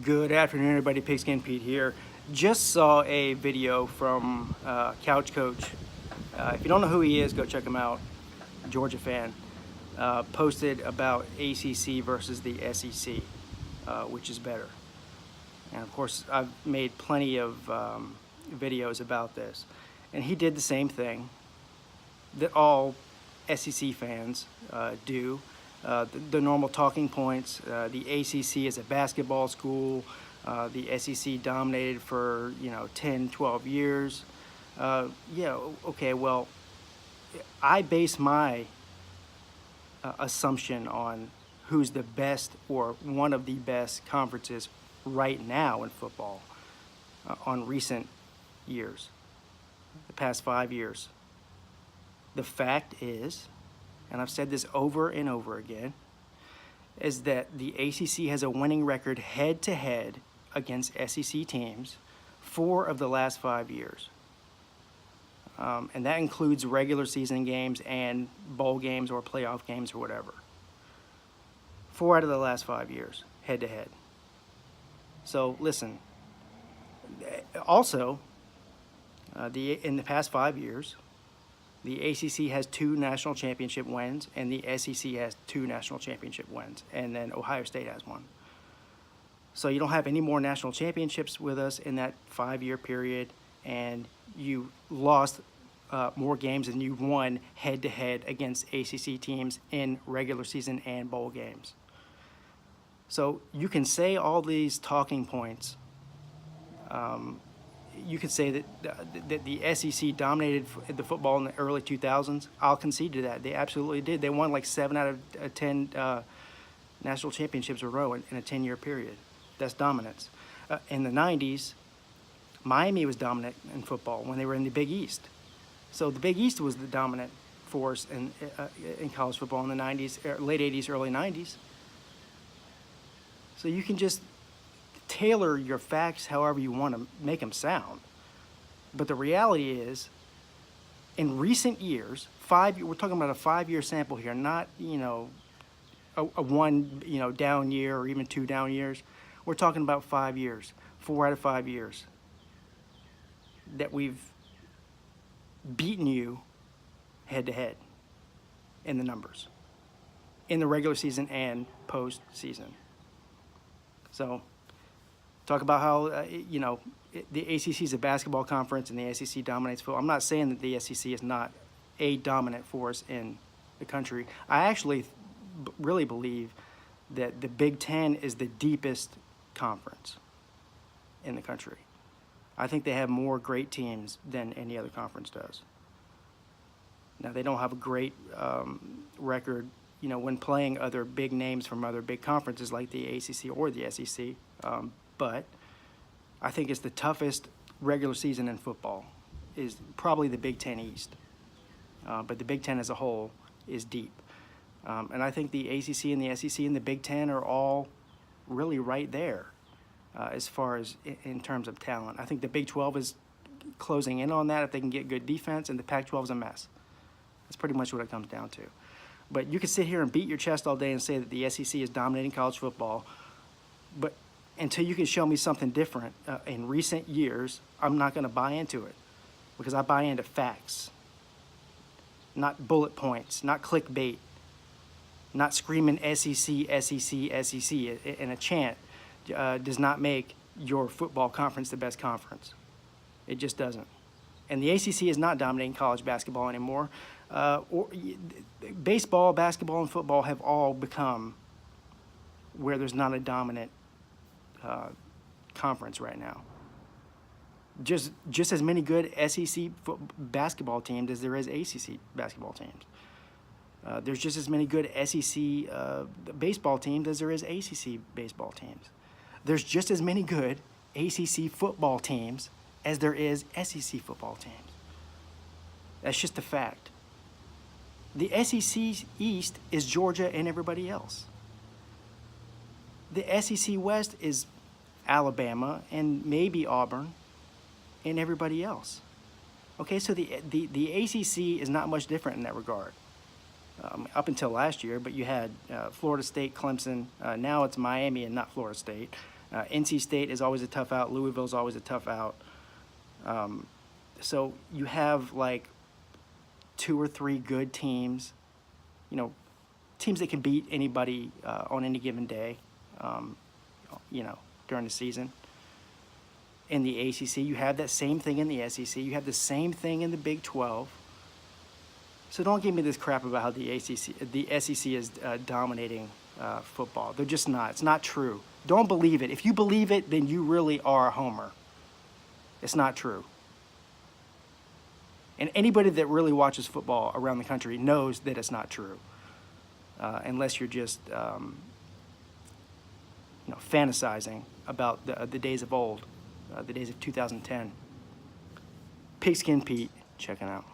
Good afternoon, everybody. Pigskin Pete here. Just saw a video from Couch Coach. If you don't know who he is, go check him out. Georgia fan. Posted about ACC versus the SEC, which is better. And of course, I've made plenty of videos about this. And he did the same thing that all SEC fans do. The normal talking points. The ACC is a basketball school. The SEC dominated for 10, 12 years. Yeah, okay, well, I base my assumption on who's the best or one of the best conferences right now in football on recent years, the past 5 years. The fact is, and I've said this over and over again, is that the ACC has a winning record head-to-head against SEC teams 4 of the last 5 years. And that includes regular season games and bowl games or playoff games or whatever. 4 out of the last 5 years, head-to-head. So listen, also, in the past 5 years, the ACC has 2 national championship wins, and the SEC has 2 national championship wins, and then Ohio State has 1. So you don't have any more national championships with us in that 5-year period, and you lost more games than you won head-to-head against ACC teams in regular season and bowl games. So you can say all these talking points. You could say that the SEC dominated the football in the early 2000s. I'll concede to that. They absolutely did. They won like 7 out of 10 national championships in a row in a 10-year period. That's dominance. In the 90s, Miami was dominant in football when they were in the Big East. So the Big East was the dominant force in college football in the 90s, late 80s, early 90s. So you can just tailor your facts however you want to make them sound. But the reality is, in recent years, we're talking about a 5-year sample here, not, a 1, down year or even 2 down years. We're talking about 5 years, 4 out of 5 years that we've beaten you head-to-head in the numbers, in the regular season and post-season. So talk about how, the ACC is a basketball conference and the SEC dominates football. I'm not saying that the SEC is not a dominant force in the country. I actually really believe that the Big Ten is the deepest conference in the country. I think they have more great teams than any other conference does. Now, they don't have a great record, when playing other big names from other big conferences like the ACC or the SEC. But I think it's the toughest regular season in football is probably the Big Ten East. But the Big Ten as a whole is deep. And I think the ACC and the SEC and the Big Ten are all really right there as far as in terms of talent. I think the Big 12 is closing in on that if they can get good defense, and the Pac-12 is a mess. That's pretty much what it comes down to. But you can sit here and beat your chest all day and say that the SEC is dominating college football, but until you can show me something different in recent years, I'm not going to buy into it, because I buy into facts, not bullet points, not clickbait, not screaming SEC, SEC, SEC in a chant. Does not make your football conference the best conference. It just doesn't. And the ACC is not dominating college basketball anymore. Baseball, basketball, and football have all become where there's not a dominant conference right now. Just as many good SEC basketball teams as there is ACC basketball teams. There's just as many good SEC baseball teams as there is ACC baseball teams. There's just as many good ACC football teams as there is SEC football teams. That's just a fact. The SEC East is Georgia and everybody else. The SEC West is Alabama and maybe Auburn and everybody else. Okay, so the ACC is not much different in that regard. Up until last year, but you had Florida State, Clemson. Now it's Miami and not Florida State. NC State is always a tough out. Louisville's always a tough out. So you have like 2 or 3 good teams, teams that can beat anybody on any given day, during the season. In the ACC, you have that same thing in the SEC. You have the same thing in the Big 12. So don't give me this crap about how the SEC is dominating football. They're just not. It's not true. Don't believe it. If you believe it, then you really are a homer. It's not true. And anybody that really watches football around the country knows that it's not true, unless you're just fantasizing about the days of old, the days of 2010. Pigskin Pete, checking out.